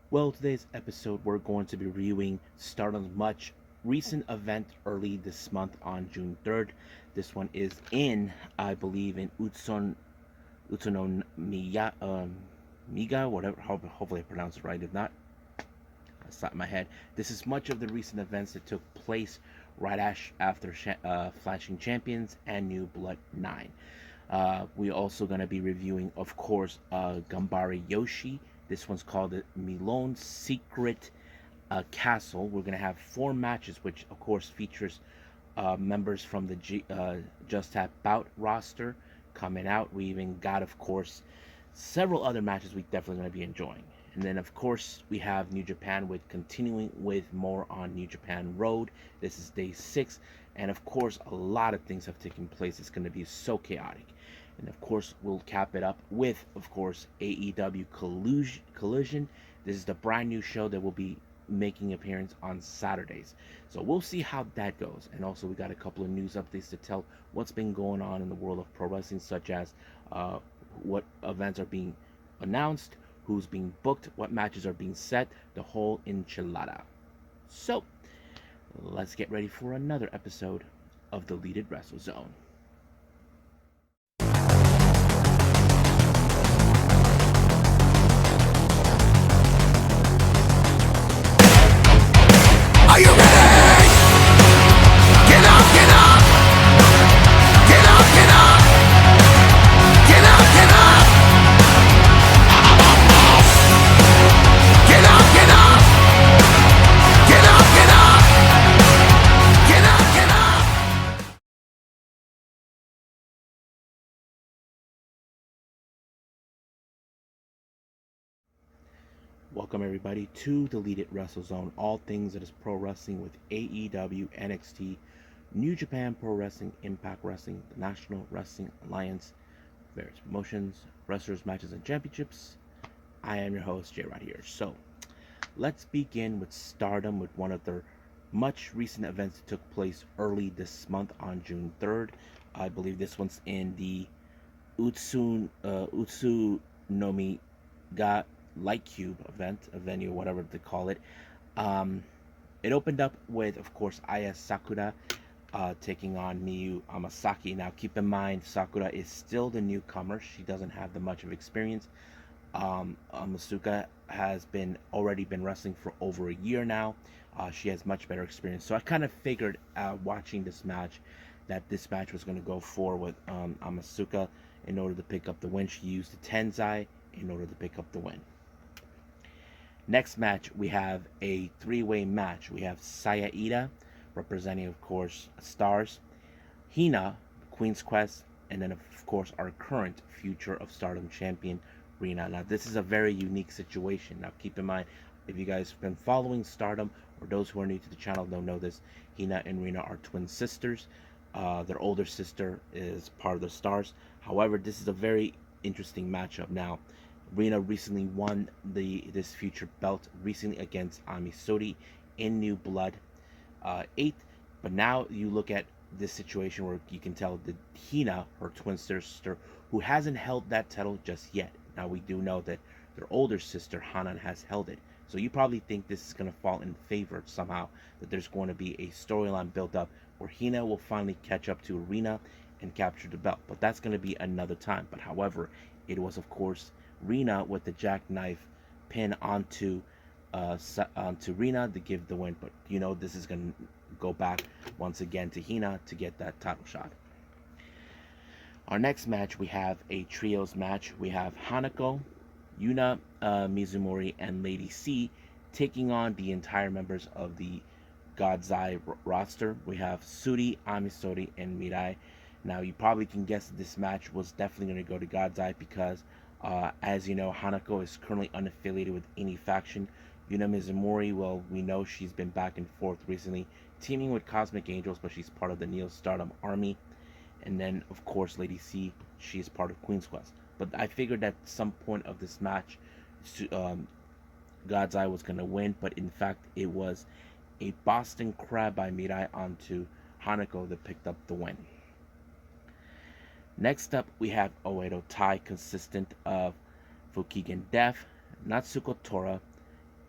Well, today's episode, we're going to be reviewing Stardom's much recent event early this month on June 3rd. This one is in, I believe, in Utsunomiga, Miga, whatever, hopefully I pronounced it right. If not, that's not in my head. This is much of the recent events that took place right after Flashing Champions and New Blood 9. We're also going to be reviewing, of course, Ganbare Joshi. This one's called the Milon Secret Castle. We're going to have 4 matches, which, of course, features members from the Just Tap Bout roster coming out. We even got, of course, several other matches we definitely going to be enjoying. And then, of course, we have New Japan with continuing with more on New Japan Road. This is day 6. And, of course, a lot of things have taken place. It's going to be so chaotic. And, of course, we'll cap it up with, of course, AEW Collision. This is the brand new show that will be making appearance on Saturdays. So we'll see how that goes. And also, we got a couple of news updates to tell what's been going on in the world of pro wrestling, such as what events are being announced, who's being booked, what matches are being set, the whole enchilada. So, let's get ready for another episode of the Deleted Wrestle Zone. Are you ready? Get up, get up! Get up, get up! Get up, get up! Get up, get up! Get up, get up! Get up, get up! Welcome everybody to the Deleted Wrestle Zone, all things that is pro wrestling with AEW, NXT, New Japan Pro Wrestling, Impact Wrestling, the National Wrestling Alliance, various promotions, wrestlers, matches, and championships. I am your host, J Rod here. So, let's begin with Stardom with one of their much recent events that took place early this month on June 3rd. I believe this one's in the Utsunomiga Light Cube event, a venue, whatever they call it. Um, it opened up with, of course, Aya Sakura taking on Miyu Amasaki. Now, keep in mind, Sakura is still the newcomer. She doesn't have the much of experience. Masuka has already been wrestling for over a year now. She has much better experience. So I kind of figured watching this match that this match was going to go forward with Amasuka in order to pick up the win. She used the Tenzai in order to pick up the win. Next match, we have a 3-way match. We have Saya Ida, representing, of course, Stars, Hina, Queen's Quest, and then, of course, our current Future of Stardom champion, Rina. Now, this is a very unique situation. Now, keep in mind, if you guys have been following Stardom, or those who are new to the channel don't know this, Hina and Rina are twin sisters. Their older sister is part of the Stars. However, this is a very interesting matchup. Now, Rina recently won this future belt recently against Ami Sodi in New Blood 8. But now you look at this situation where you can tell that Hina, her twin sister, who hasn't held that title just yet. Now we do know that their older sister Hanan has held it. So you probably think this is going to fall in favor somehow, that there's going to be a storyline built up where Hina will finally catch up to Rina and capture the belt. But that's going to be another time. But however, it was, of course, Rina with the jackknife pin onto Rina to give the win. But you know this is going to go back once again to Hina to get that title shot. Our next match, we have a trios match. We have Hanako, Yuna Mizumori, and Lady C taking on the entire members of the God's Eye roster. We have Suri, Amisori, and Mirai. Now, you probably can guess that this match was definitely going to go to God's Eye because, as you know, Hanako is currently unaffiliated with any faction. Yuna Mizumori, well, we know she's been back and forth recently, teaming with Cosmic Angels, but she's part of the Neo Stardom Army. And then, of course, Lady C, she is part of Queen's Quest. But I figured at some point of this match, God's Eye was going to win, but in fact, it was a Boston Crab by Mirai onto Hanako that picked up the win. Next up, we have Oedo Tai, consistent of Fukigen Death, Natsuko Tora,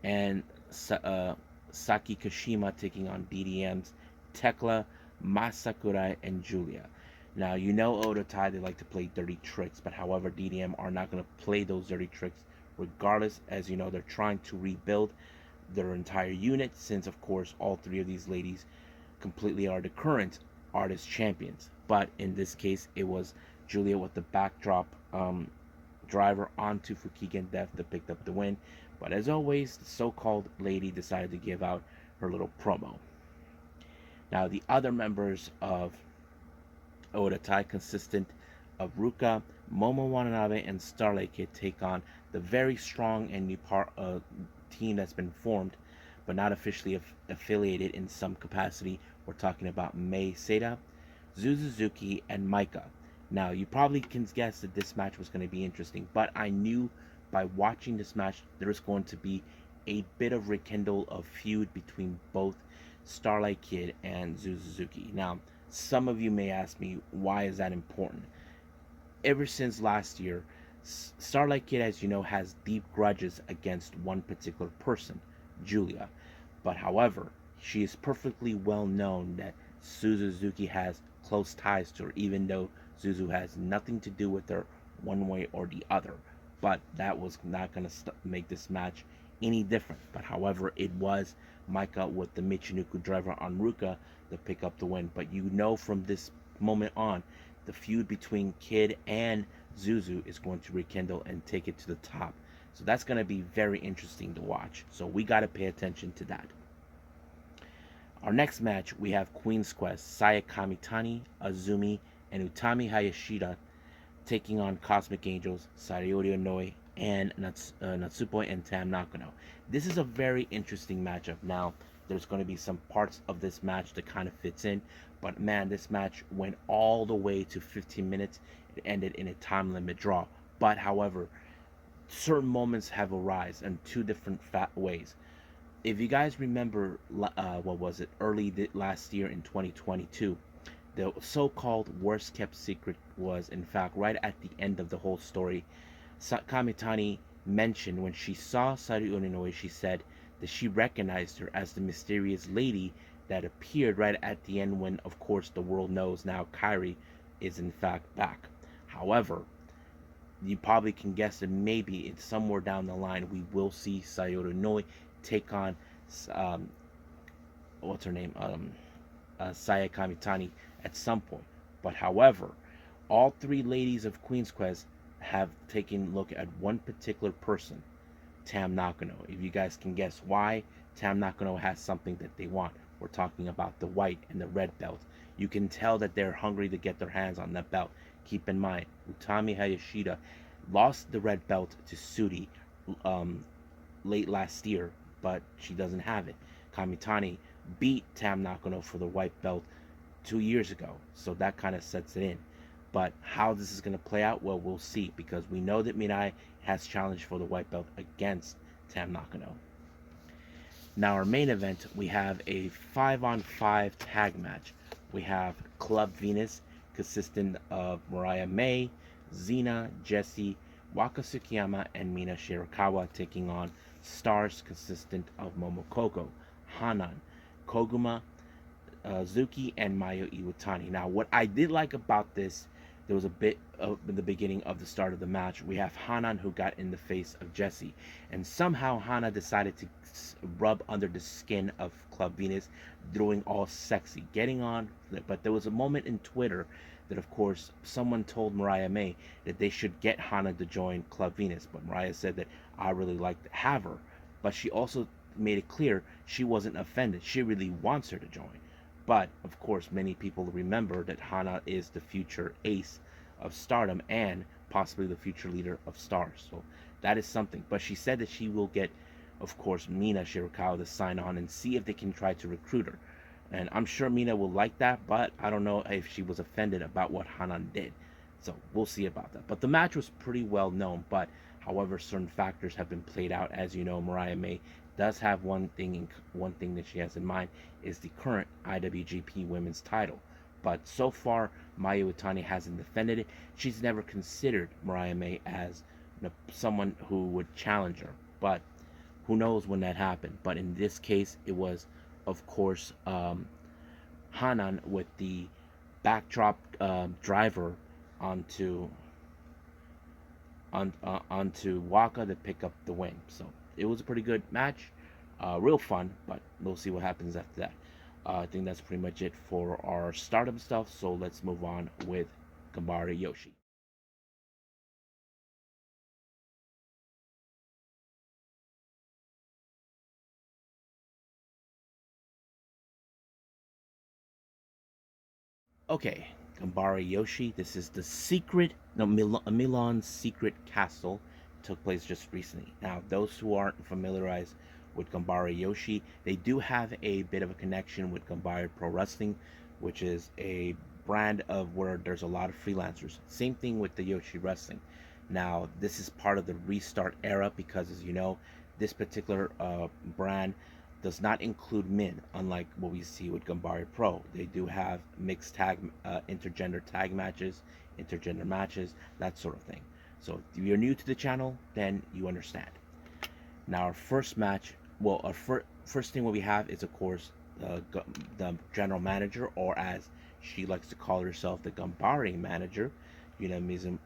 and Saki Kashima taking on DDM's Tekla, Masakurai, and Julia. Now, you know Oda Tai, they like to play dirty tricks, but however, DDM are not going to play those dirty tricks regardless. As you know, they're trying to rebuild their entire unit since, of course, all three of these ladies completely are the current artist champions. But in this case, it was Julia with the backdrop driver onto Fukigen Death that picked up the win. But as always, the so-called lady decided to give out her little promo. Now, the other members of Oda Tai, consistent of Ruka, Momo Watanabe, and Starlight Kid, take on the very strong and new team that's been formed, but not officially affiliated in some capacity. We're talking about Mei Seita, Suzuki, and Maika. Now, you probably can guess that this match was going to be interesting, but I knew by watching this match there was going to be a bit of rekindle of feud between both Starlight Kid and Suzuki. Now, some of you may ask me, why is that important? Ever since last year, Starlight Kid, as you know, has deep grudges against one particular person, Julia. But however, she is perfectly well known that Suzuki has close ties to her, even though Suzu has nothing to do with her one way or the other. But that was not going to make this match any different. But however, it was Maika with the Michinoku driver on Ruka to pick up the win. But you know from this moment on, the feud between Kid and Suzu is going to rekindle and take it to the top. So that's going to be very interesting to watch. So we got to pay attention to that. Our next match, we have Queen's Quest, Saya Kamitani, Azumi, and Utami Hayashida taking on Cosmic Angels, Sayori Onoi, and Natsupoi and Tam Nakano. This is a very interesting matchup. Now, there's going to be some parts of this match that kind of fits in, but man, this match went all the way to 15 minutes. It ended in a time limit draw. But however, certain moments have arisen in two different ways. If you guys remember, what was it, early last year in 2022, the so-called worst kept secret was in fact right at the end of the whole story. Kamitani mentioned when she saw Sayori Onoi, she said that she recognized her as the mysterious lady that appeared right at the end when, of course, the world knows now Kairi is in fact back. However, you probably can guess that maybe it's somewhere down the line we will see Sayori Onoi take on what's her name, Saya Kamitani at some point. But however, all three ladies of Queen's Quest have taken a look at one particular person, Tam Nakano. If you guys can guess why, Tam Nakano has something that they want. We're talking about the white and the red belt. You can tell that they're hungry to get their hands on that belt. Keep in mind, Utami Hayashida lost the red belt to Sudi late last year, but she doesn't have it. Kamitani beat Tam Nakano for the white belt 2 years ago, so that kind of sets it in. But how this is going to play out, well, we'll see, because we know that Mirai has challenged for the white belt against Tam Nakano. Now, our main event, we have a 5-on-5 tag match. We have Club Venus, consisting of Mariah May, Xena, Jessie, Waka Tsukiyama, and Mina Shirakawa, taking on Stars, consistent of Momokoko, Hanan, Koguma, Zuki, and Mayu Iwatani. Now, what I did like about this, there was a bit of in the beginning of the start of the match. We have Hanan who got in the face of Jessie, and somehow Hana decided to rub under the skin of Club Venus, doing all sexy, getting on. But there was a moment in Twitter that, of course, someone told Mariah May that they should get Hana to join Club Venus, but Mariah said that I really like to have her. But she also made it clear she wasn't offended. She really wants her to join. But, of course, many people remember that Hana is the future ace of Stardom and possibly the future leader of Stars. So that is something. But she said that she will get, of course, Mina Shirakawa to sign on and see if they can try to recruit her. And I'm sure Mina will like that, but I don't know if she was offended about what Hanan did. So we'll see about that. But the match was pretty well known. But, however, certain factors have been played out. As you know, Mariah May does have one thing that she has in mind is the current IWGP Women's title. But so far, Mayu Iwatani hasn't defended it. She's never considered Mariah May as someone who would challenge her. But Who knows when that happened? But in this case, it was, of course, Hanan with the backdrop driver onto onto Waka to pick up the win. So it was a pretty good match, real fun. But we'll see what happens after that. I think that's pretty much it for our Stardom stuff. So let's move on with Ganbare Joshi. Okay, Ganbare Joshi. This is the secret, no, Milon's secret castle. Took place just recently. Now, those who aren't familiarized with Ganbare Joshi, they do have a bit of a connection with Ganbare Pro Wrestling, which is a brand of where there's a lot of freelancers. Same thing with the Joshi Wrestling. Now, this is part of the restart era because, as you know, this particular brand does not include men, unlike what we see with Ganbare Pro. They do have mixed tag, intergender tag matches, intergender matches, that sort of thing. So if you're new to the channel, then you understand. Now our first match, well, our first thing what we have is, of course, the general manager, or as she likes to call herself, the Ganbare manager, Yuna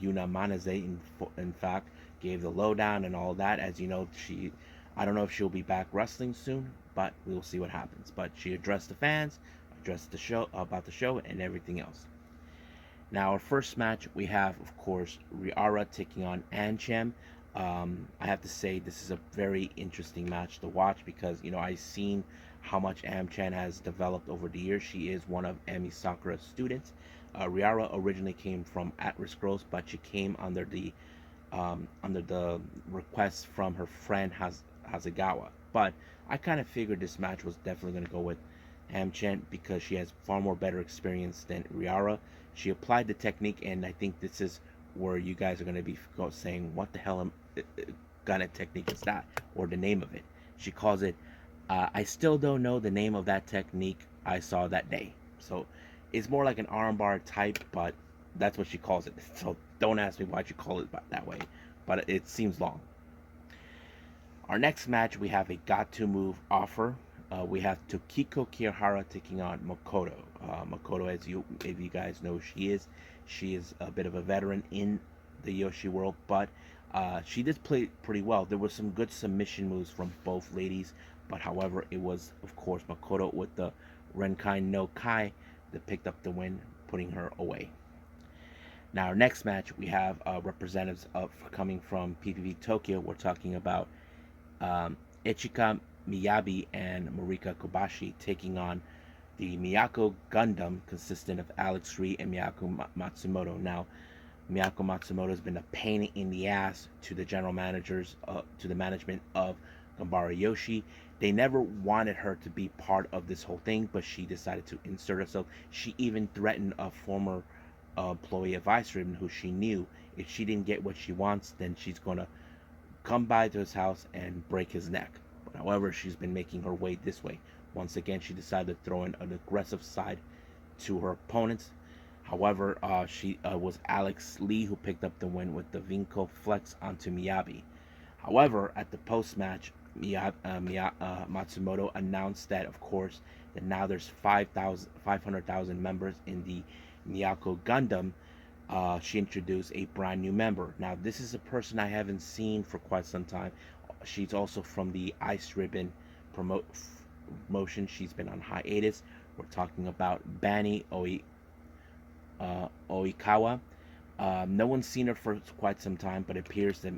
Manaze, in fact, gave the lowdown and all that. As you know, I don't know if she'll be back wrestling soon, but we'll see what happens. But she addressed the fans, addressed the show about the show and everything else. Now, our first match, we have, of course, Riara taking on Anchem. I have to say, this is a very interesting match to watch because, I've seen how much Amchan has developed over the years. She is one of Ami Sakura's students. Riara originally came from At Risk Girls, but she came under the request from her friend Hasegawa. But I kind of figured this match was definitely going to go with Amchen because she has far more better experience than Riara. She applied the technique, and I think this is where you guys are going to be saying, what the hell kind of technique is that? Or the name of it. She calls it, I still don't know the name of that technique I saw that day. So it's more like an armbar type, but that's what she calls it. So don't ask me why she call it that way, but it seems long. Our next match, we have a got to move offer. We have Tokiko Kiyahara taking on Makoto. Makoto, if you guys know, she is a bit of a veteran in the Joshi world, but she did play pretty well. There were some good submission moves from both ladies, but however, it was, of course, Makoto with the Renkai no Kai that picked up the win, putting her away. Now, our next match, we have representatives coming from PPV Tokyo. We're talking about Ichika Miyabi and Marika Kobashi taking on the Miyako Gundam, consisting of Alex Ri and Miyako Matsumoto. Now, Miyako Matsumoto has been a pain in the ass to the general managers, to the management of Ganbare Joshi. They never wanted her to be part of this whole thing, but she decided to insert herself. She even threatened a former employee of Ice Ribbon who she knew if she didn't get what she wants, then she's going to come by to his house and break his neck. But however, she's been making her way this way. Once again, she decided to throw in an aggressive side to her opponents. However, she was Alex Lee who picked up the win with the Vinco Flex onto Miyabi. However, at the post-match, Matsumoto announced that, of course, that now there's 500,000 members in the Miyako Gundam. She introduced a brand new member. Now, this is a person I haven't seen for quite some time. She's also from the Ice Ribbon promotion. She's been on hiatus. We're talking about Bani Oikawa. No one's seen her for quite some time, but it appears that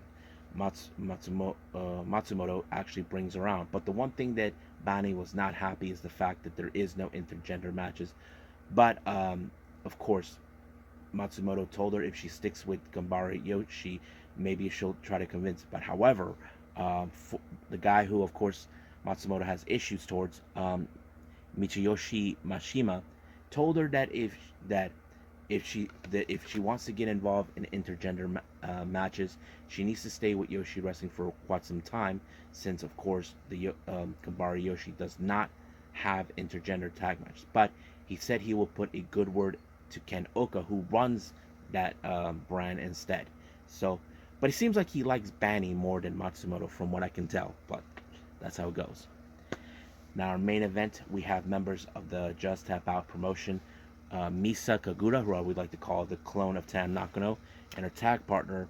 Matsumoto actually brings her around. But the one thing that Bani was not happy is the fact that there is no intergender matches. But, of course, Matsumoto told her if she sticks with Ganbare Joshi, maybe she'll try to convince. But however, the guy who, of course, Matsumoto has issues towards, Michiyoshi Mashima, told her that if she wants to get involved in intergender matches, she needs to stay with Joshi Wrestling for quite some time, since, of course, the Ganbare Joshi does not have intergender tag matches. But he said he will put a good word to Ken Oka, who runs that brand instead. So But it seems like he likes Banny more than Matsumoto from what I can tell. But that's how it goes. Now, our main event, we have members of the Just Tap Out promotion, Misa Kagura, who I would like to call the clone of Tam Nakano, and her tag partner,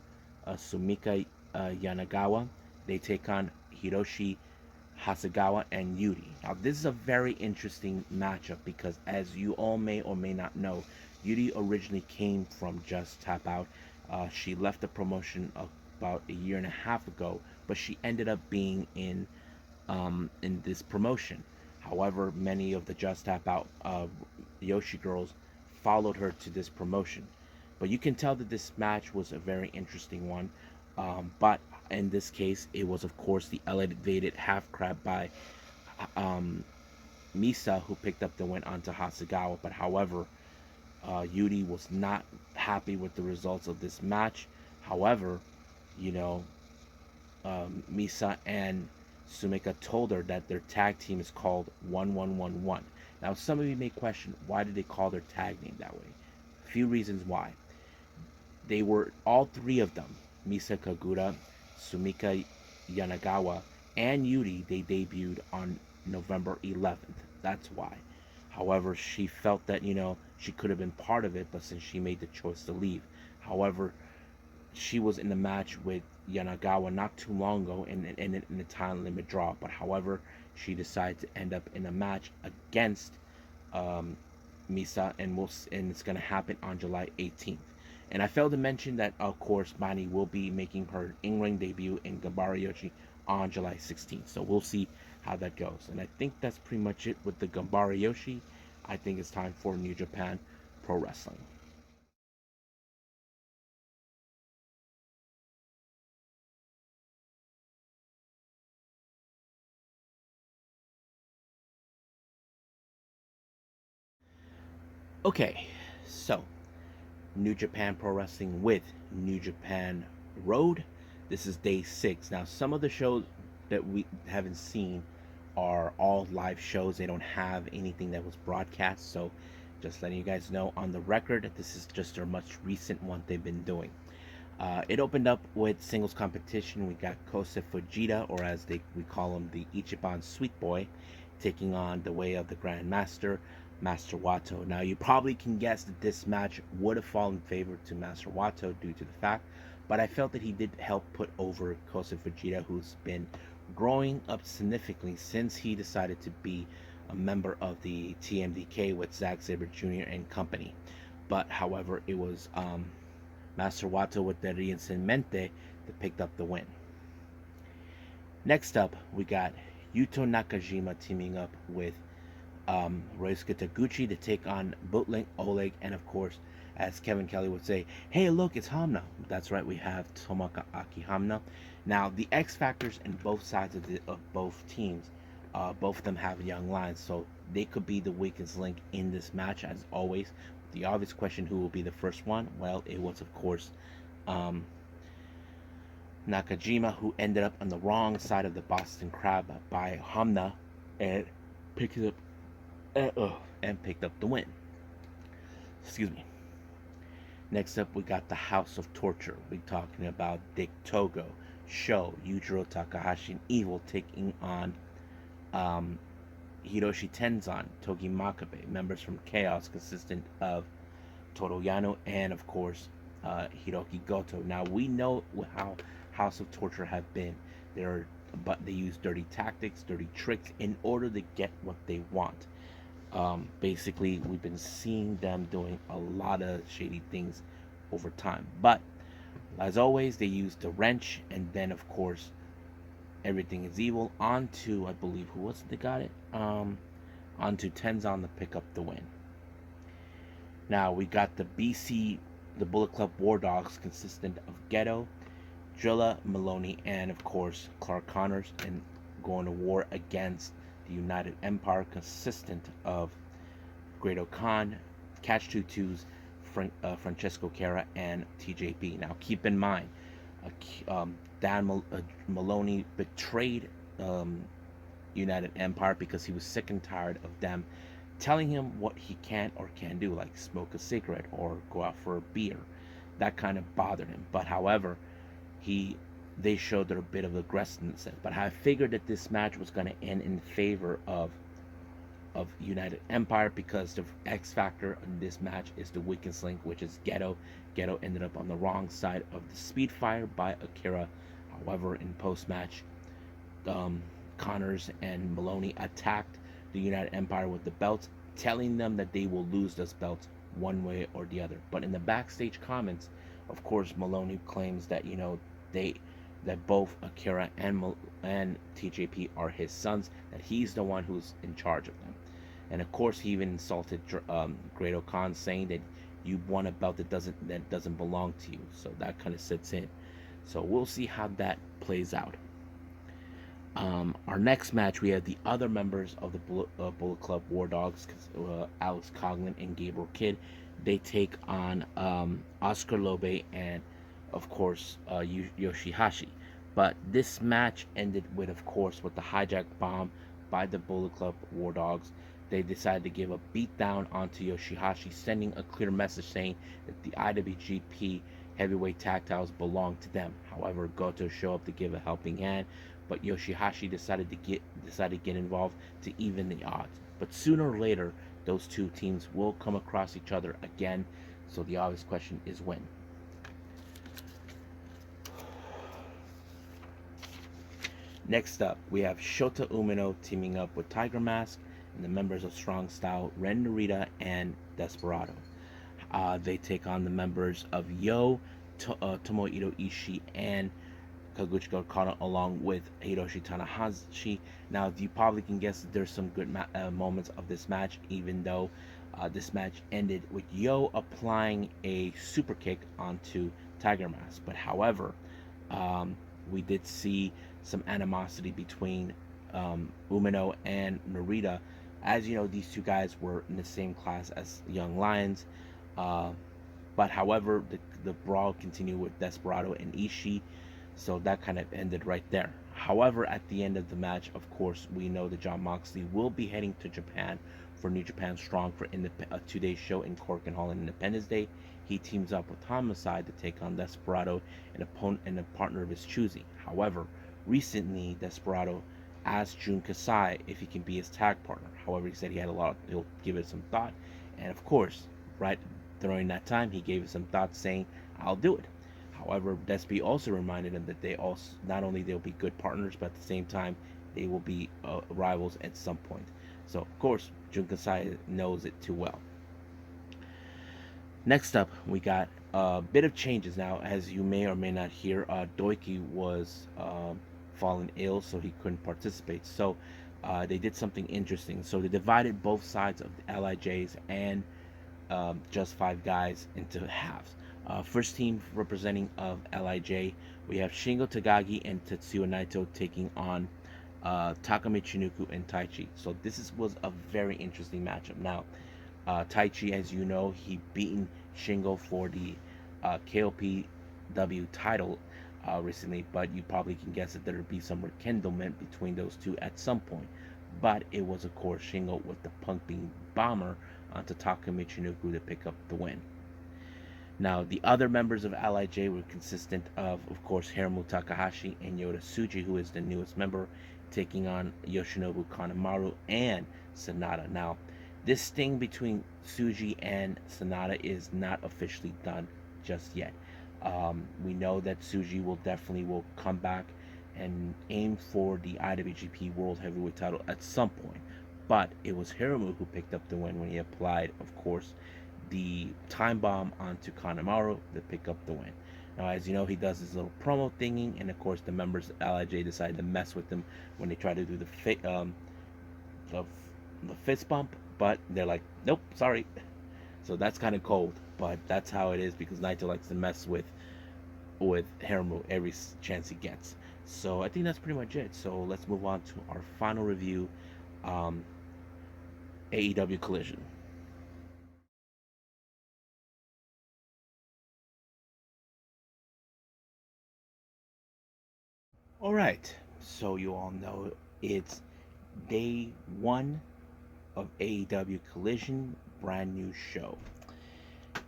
Sumika Yanagawa. They take on Hiroshi Hasegawa and Yuri. Now, this is a very interesting matchup because, as you all may or may not know, Yuri originally came from Just Tap Out. She left the promotion about a year and a half ago, but she ended up being in this promotion. However, many of the Just Tap Out Yoshi girls followed her to this promotion. But you can tell that this match was a very interesting one. But in this case, it was, of course, the elevated half crab by Misa who picked up the win onto Hasegawa. But however, Yuri was not happy with the results of this match. However, you know, Misa and Sumika told her that their tag team is called 1111. Now, some of you may question, why did they call their tag name that way? A few reasons why. They were, all three of them, Misa Kagura, Sumika Yanagawa, and Yuri, they debuted on November 11th. That's why. However, she felt that, she could have been part of it, but since she made the choice to leave. However, she was in the match with Yanagawa not too long ago in a time limit draw. But however, she decided to end up in a match against Misa, and it's going to happen on July 18th. And I failed to mention that, of course, Mani will be making her in-ring debut in Ganbare Joshi on July 16th. So we'll see how that goes. And I think that's pretty much it with the Ganbare Joshi. I think it's time for New Japan Pro Wrestling. Okay, so New Japan Pro Wrestling with New Japan Road. This is day 6. Now, some of the shows that we haven't seen are all live shows. They don't have anything that was broadcast. So, just letting you guys know on the record that this is just their most recent one they've been doing. It opened up with singles competition. We got Kosei Fujita, or as we call him, the Ichiban Sweet Boy, taking on the Way of the Grand Master, Master Wato. Now, you probably can guess that this match would have fallen in favor to Master Wato due to the fact, but I felt that he did help put over Kosei Fujita, who's been growing up significantly since he decided to be a member of the TMDK with Zack Sabre Jr. and company. But however, it was Master Wato with the Reinsemente that picked up the win. Next up, we got Yuto Nakajima teaming up with Ryosuke Taguchi to take on Bootleg Oleg, and of course, as Kevin Kelly would say, hey look, it's Hamna. That's right, we have Tomoka Aki Hamna. Now, the X factors in both sides of both teams, both of them have young lions, so they could be the weakest link in this match as always. The obvious question, who will be the first one? Well, it was of course Nakajima, who ended up on the wrong side of the Boston Crab by Hamna and picked up the win. Excuse me. Next up, we got the House of Torture. We're talking about Dick Togo, Sho, Yujiro Takahashi, and Evil taking on Hiroshi Tenzan, Togi Makabe, members from Chaos consistent of Toru Yano and of course Hiroki Goto. Now, we know how House of Torture have been. But they use dirty tactics, dirty tricks in order to get what they want. Basically, we've been seeing them doing a lot of shady things over time. But as always, they use the wrench, and then of course, everything is evil. Onto, I believe, who was it that got it? Onto Tenzan to pick up the win. Now we got the BC, the Bullet Club War Dogs, consistent of Ghetto, Drilla, Maloney, and of course Clark Connors, and going to war against the United Empire, consistent of Great Khan, Catch 22's Francesco Cara, and TJP. Now, keep in mind, Dan Maloney betrayed United Empire because he was sick and tired of them telling him what he can or can't do, like smoke a cigarette or go out for a beer. That kind of bothered him. But however, they showed a bit of aggressiveness. But I figured that this match was going to end in favor of United Empire, because the X factor in this match is the weakest link, which is Geto. Geto ended up on the wrong side of the Speedfire by Akira. However, in post match, Connors and Maloney attacked the United Empire with the belts, telling them that they will lose those belts one way or the other. But in the backstage comments, of course, Maloney claims that that both Akira and TJP are his sons, that he's the one who's in charge of them. And of course, he even insulted Great Khan, saying that you won a belt that doesn't belong to you. So that kind of sits in. So we'll see how that plays out. Our next match, we have the other members of the Bullet Club War Dogs, Alex Coughlin and Gabriel Kidd. They take on Oscar Lobe and, of course, Yoshihashi. But this match ended with, of course, with the hijack bomb by the Bullet Club War Dogs. They decided to give a beatdown onto Yoshihashi, sending a clear message saying that the IWGP heavyweight tag titles belong to them. However, Goto showed up to give a helping hand, but Yoshihashi decided to get involved to even the odds. But sooner or later, those two teams will come across each other again. So the obvious question is when. Next up, we have Shota Umino teaming up with Tiger Mask and the members of Strong Style, Ren Narita and Desperado. They take on the members of Yo, Tomohiro Ishii, and Kaguchika Okada, along with Hiroshi Tanahashi. Now, you probably can guess that there's some good moments of this match, even though this match ended with Yo applying a super kick onto Tiger Mask. But however, we did see some animosity between Umino and Narita. As you know, these two guys were in the same class as Young Lions. But however, the brawl continued with Desperado and Ishii. So that kind of ended right there. However, at the end of the match, of course, we know that Jon Moxley will be heading to Japan for New Japan Strong for a 2-day show in Cork and Hall on Independence Day. He teams up with Homicide to take on Desperado and a partner of his choosing. However, recently Desperado asked Jun Kasai if he can be his tag partner. However, he said he'll give it some thought. And of course, right during that time, he gave it some thought, saying, "I'll do it." However, Despy also reminded him that not only they'll be good partners, but at the same time they will be rivals at some point. So of course, Jun Kasai knows it too well. Next up, we got a bit of changes now. As you may or may not hear, Doiki was fallen ill, so he couldn't participate. So they did something interesting. So they divided both sides of the LIJs and Just Five Guys into halves. First team representing of LIJ, we have Shingo Takagi and Tetsuya Naito taking on Taka Michinoku and Taichi. So this was a very interesting matchup. Now, Taichi, as you know, he beaten Shingo for the KOPW title recently, but you probably can guess that there would be some rekindlement between those two at some point. But it was, of course, Shingo with the pumping bomber onto Taka Michinoku to pick up the win. Now, the other members of LIJ were consistent of course, Hiromu Takahashi and Yota Tsuji, who is the newest member, taking on Yoshinobu Kanemaru and Sanada. Now, this thing between Tsuji and Sanada is not officially done just yet. We know that Tsuji will come back and aim for the IWGP World Heavyweight title at some point. But it was Hiromu who picked up the win when he applied, of course, the time bomb onto Kanemaru to pick up the win. Now, as you know, he does his little promo thingy, and of course, the members of LIJ decided to mess with him when they try to do the fist bump, but they're like, nope, sorry. So that's kind of cold, but that's how it is because Naito likes to mess with Hiromu every chance he gets. So I think that's pretty much it. So let's move on to our final review, AEW Collision. All right, so you all know it's day 1 of AEW Collision, brand new show.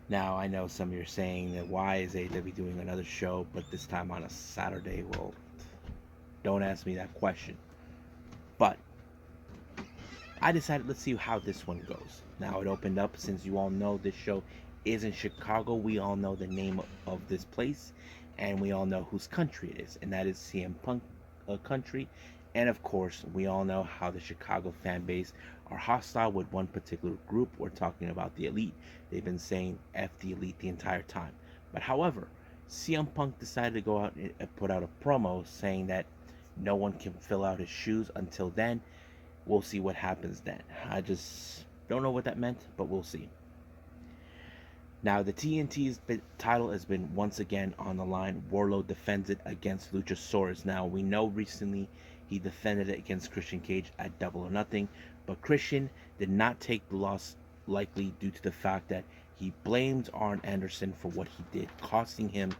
Now, I know some of you are saying that why is AEW doing another show, but this time on a Saturday? Well, don't ask me that question. But I decided let's see how this one goes. Now, it opened up, since you all know this show is in Chicago. We all know the name of this place, and we all know whose country it is, and that is CM Punk country. And of course, we all know how the Chicago fan base are hostile with one particular group. We're talking about the Elite. They've been saying F the Elite the entire time. But however, CM Punk decided to go out and put out a promo saying that no one can fill out his shoes until then. We'll see what happens then. I just don't know what that meant, but we'll see. Now, the TNT's title has been once again on the line. Wardlow defends it against Luchasaurus. Now, we know recently he defended it against Christian Cage at Double or Nothing, but Christian did not take the loss, likely due to the fact that he blamed Arn Anderson for what he did, costing him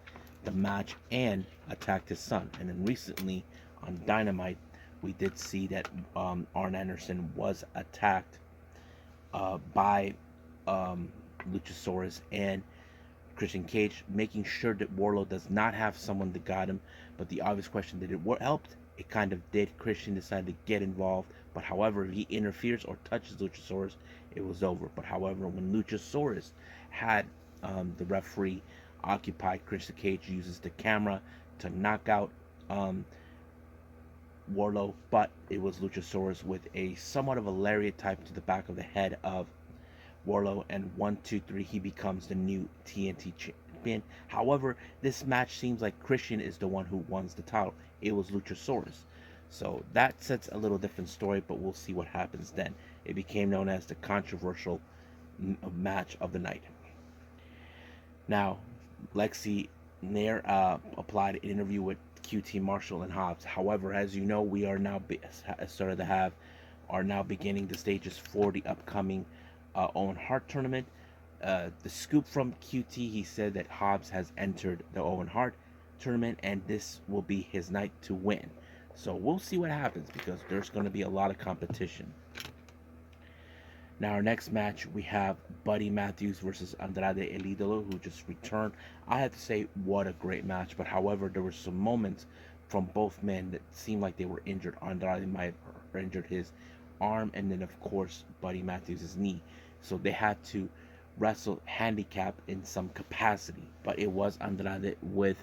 the match, and attacked his son. And then recently on Dynamite, we did see that Arn Anderson was attacked by Luchasaurus and Christian Cage, making sure that Wardlow does not have someone that got him. But the obvious question, did it help? It kind of did. Christian decided to get involved, but however, if he interferes or touches Luchasaurus, it was over. But however, when Luchasaurus had the referee occupy, Christian Cage uses the camera to knock out Wardlow, but it was Luchasaurus with a somewhat of a lariat type to the back of the head of Wardlow, and 1, 2, 3, he becomes the new TNT champion. However, this match seems like Christian is the one who wins the title. It was Luchasaurus. So that sets a little different story, but we'll see what happens then. It became known as the controversial match of the night. Now, Lexi Nair applied an interview with QT Marshall and Hobbs. However, as you know, we are now beginning the stages for the upcoming Owen Hart tournament. The scoop from QT, he said that Hobbs has entered the Owen Hart tournament and this will be his night to win. So we'll see what happens because there's going to be a lot of competition. Now, our next match, we have Buddy Matthews versus Andrade El Idolo, who just returned. I have to say, what a great match. But however, there were some moments from both men that seemed like they were injured. Andrade might have injured his arm, and then of course Buddy Matthews' knee. So they had to wrestle handicap in some capacity. But it was Andrade with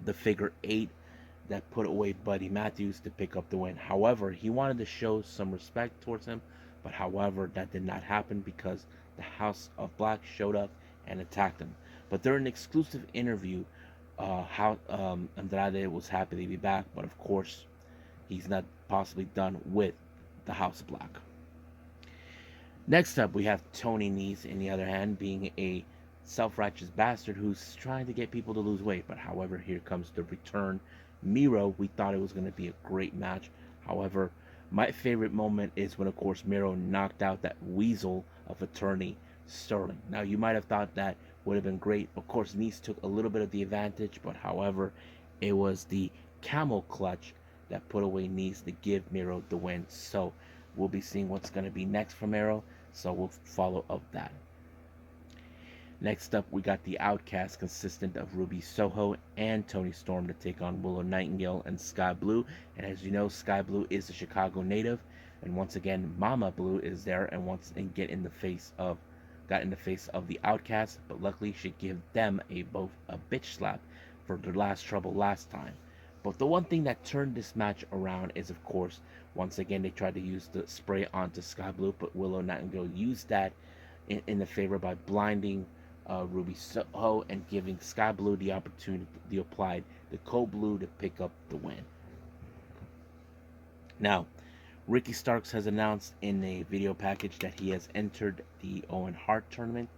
the figure 8 that put away Buddy Matthews to pick up the win. However, he wanted to show some respect towards him, but however, that did not happen because the House of Black showed up and attacked him. But during an exclusive interview, Andrade was happy to be back, but of course, he's not possibly done with the House of Black. Next up, we have Tony Nese, in the other hand, being a self-righteous bastard who's trying to get people to lose weight. But however, here comes the return. Miro, we thought it was going to be a great match. However, my favorite moment is when, of course, Miro knocked out that weasel of attorney, Sterling. Now, you might have thought that would have been great. Of course, Nese took a little bit of the advantage, but however, it was the camel clutch that put away Nese to give Miro the win. So we'll be seeing what's going to be next for Miro. So we'll follow up that. Next up, we got the Outcast, consistent of Ruby Soho and Tony Storm, to take on Willow Nightingale and Sky Blue. And as you know, Sky Blue is a Chicago native, and once again, Mama Blue is there and got in the face of the Outcast. But luckily, she gave them both a bitch slap for their last trouble last time. But the one thing that turned this match around is, of course, once again, they tried to use the spray onto Sky Blue, but Willow Nightingale used that in the favor by blinding Ruby Soho and giving Sky Blue the opportunity to apply the Code Blue to pick up the win. Now, Ricky Starks has announced in a video package that he has entered the Owen Hart tournament.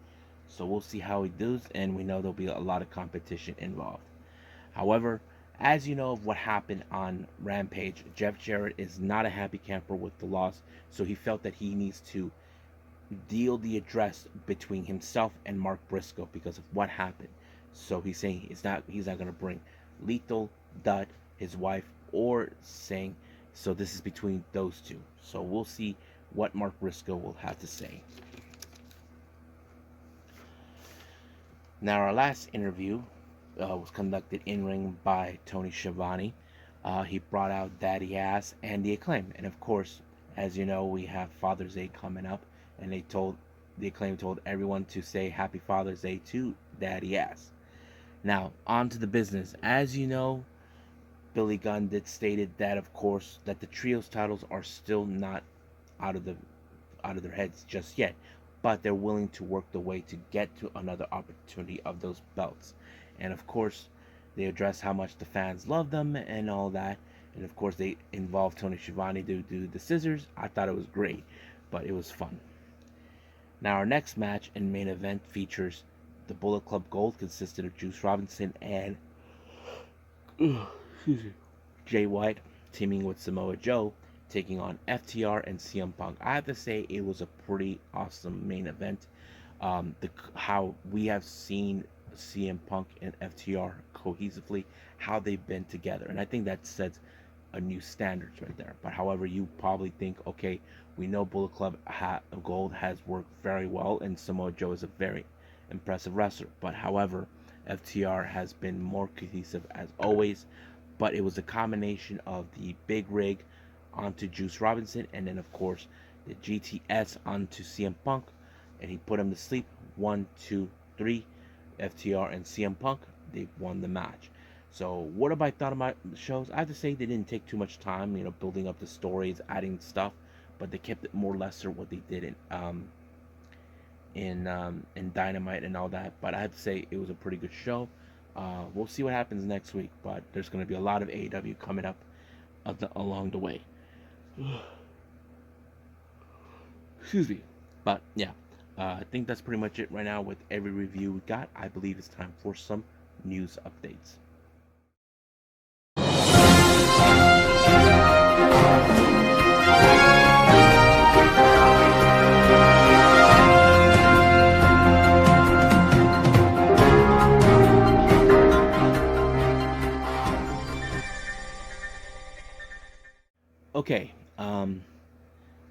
So we'll see how he does, and we know there'll be a lot of competition involved. However, as you know of what happened on Rampage, Jeff Jarrett is not a happy camper with the loss, so he felt that he needs to deal the address between himself and Mark Briscoe because of what happened. So he's saying he's not going to bring Lethal, Dutt, his wife, or saying, so this is between those two. So we'll see what Mark Briscoe will have to say. Now, our last interview was conducted in ring by Tony Schiavone. He brought out Daddy Ass and the Acclaim, and of course, as you know, we have Father's Day coming up, and the Acclaim told everyone to say Happy Father's Day to Daddy Ass. Now, on to the business. As you know, Billy Gunn did stated that, of course, that the trios titles are still not out of the out of their heads just yet, but they're willing to work the way to get to another opportunity of those belts. And of course, they address how much the fans love them and all that. And of course, they involved Tony Schiavone to do the scissors. I thought it was great, but it was fun. Now, our next match and main event features the Bullet Club Gold, consisted of Juice Robinson and Jay White teaming with Samoa Joe, taking on FTR and CM Punk. I have to say it was a pretty awesome main event. How we have seen CM Punk and FTR cohesively, how they've been together, and I think that sets a new standards right there. But however, you probably think, okay, we know Bullet Club Gold has worked very well, and Samoa Joe is a very impressive wrestler. But however, FTR has been more cohesive as always. But it was a combination of the big rig onto Juice Robinson, and then of course the GTS onto CM Punk, and he put him to sleep. 1, 2, 3. FTR and CM Punk, they won the match. So what have I thought about the shows? I have to say they didn't take too much time, building up the stories, adding stuff, but they kept it more or less what they did in Dynamite and all that. But I have to say it was a pretty good show. We'll see what happens next week, but there's going to be a lot of AEW coming up along the way. Excuse me. But yeah, I think that's pretty much it right now with every review we got. I believe it's time for some news updates. Okay,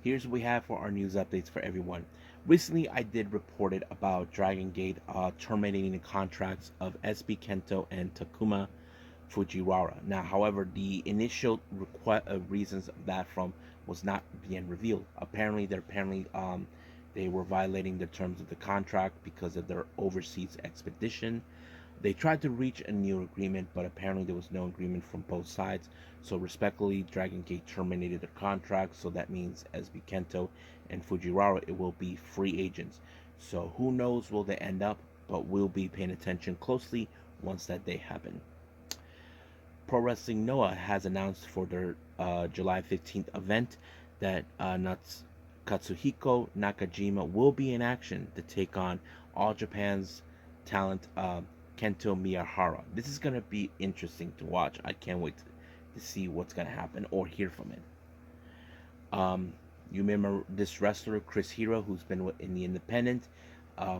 here's what we have for our news updates for everyone. Recently, I did report it about Dragon Gate terminating the contracts of SB Kento and Takuma Fujiwara. Now, however, the initial reasons of that from was not being revealed. Apparently, they were violating the terms of the contract because of their overseas expedition. They tried to reach a new agreement, but apparently there was no agreement from both sides. So, respectfully, Dragon Gate terminated their contract. So that means SB Kento and Fujiwara, it will be free agents. So who knows where they end up, but we'll be paying attention closely once that day happen. Pro Wrestling Noah has announced for their July 15th event that Katsuhiko Nakajima will be in action to take on All Japan's talent Kento Miyahara. This is going to be interesting to watch. I can't wait to see what's going to happen or hear from it. You remember this wrestler, Chris Hero, who's been in the Independent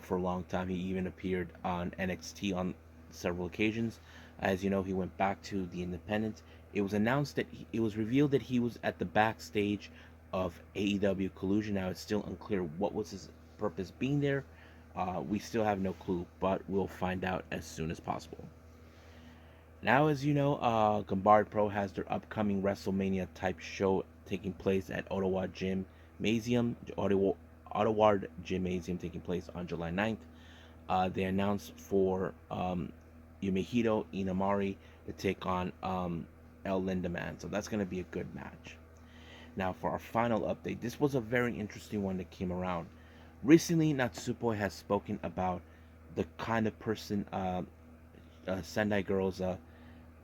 for a long time. He even appeared on NXT on several occasions. As you know, he went back to the Independent. It was announced that it was revealed that he was at the backstage of AEW Collusion. Now it's still unclear what was his purpose being there. We still have no clue, but we'll find out as soon as possible. Now, as you know, Ganbare Pro has their upcoming WrestleMania type show taking place at Ottawa Gymnasium, taking place on July 9th. They announced for Yumehito Inamari to take on El Lindaman, so that's going to be a good match. Now, for our final update, this was a very interesting one that came around. Recently, Natsupoi has spoken about the kind of person Sendai Girl's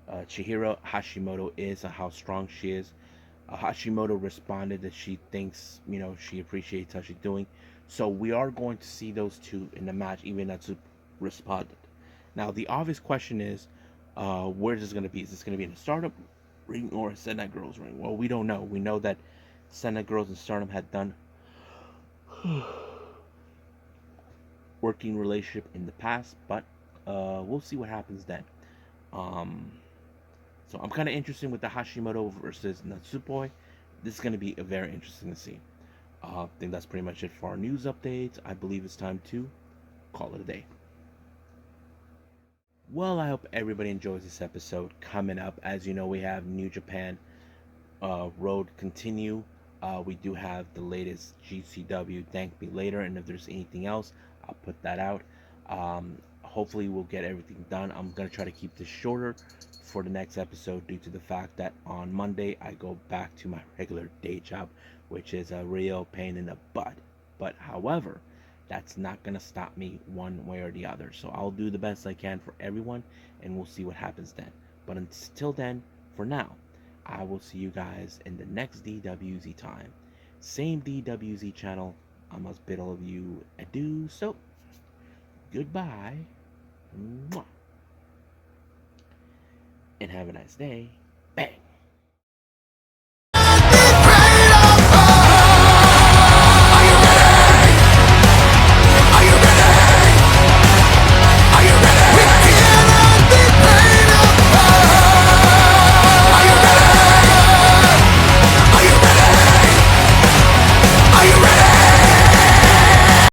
Chihiro Hashimoto is, how strong she is. Hashimoto responded that she thinks, she appreciates how she's doing. So we are going to see those two in the match, even Natsup responded. Now, the obvious question is, where is this going to be? Is this going to be in a Stardom ring or a Sendai Girls ring? Well, we don't know. We know that Sendai Girls and Stardom had done working relationship in the past, but we'll see what happens then. So I'm kind of interested with the Hashimoto versus Natsupoi. This is going to be very interesting to see. I think that's pretty much it for our news updates. I believe it's time to call it a day. Well, I hope everybody enjoys this episode. Coming up, as you know, we have New Japan Road Continue. We do have the latest GCW Thank Me Later, and if there's anything else, I'll put that out. Hopefully, we'll get everything done. I'm going to try to keep this shorter for the next episode due to the fact that on Monday I go back to my regular day job, which is a real pain in the butt. But however, that's not going to stop me one way or the other. So I'll do the best I can for everyone, and we'll see what happens then. But until then, for now, I will see you guys in the next DWZ time. Same DWZ channel. I must bid all of you adieu. So, goodbye. Mwah. And have a nice day. Bang.